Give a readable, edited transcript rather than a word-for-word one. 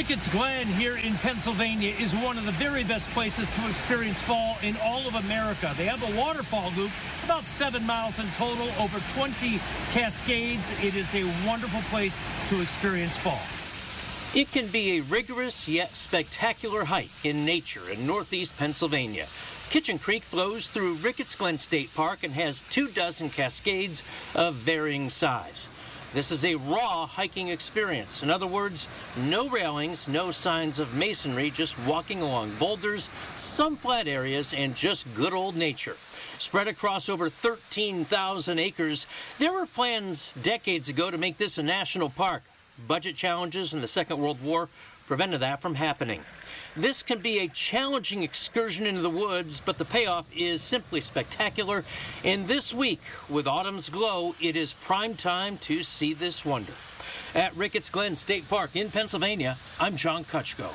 Ricketts Glen here in Pennsylvania is one of the very best places to experience fall in all of America. They have a waterfall loop, about 7 miles in total, over 20 cascades. It is a wonderful place to experience fall. It can be a rigorous yet spectacular hike in nature in northeast Pennsylvania. Kitchen Creek flows through Ricketts Glen State Park and has 24 cascades of varying size. This is a raw hiking experience. In other words, no railings, no signs of masonry, just walking along boulders, some flat areas, and just good old nature. Spread across over 13,000 acres, there were plans decades ago to make this a national park. Budget challenges in the Second World War prevented that from happening. This can be a challenging excursion into the woods, but the payoff is simply spectacular. And this week, with autumn's glow, it is prime time to see this wonder. At Ricketts Glen State Park in Pennsylvania, I'm John Kucko.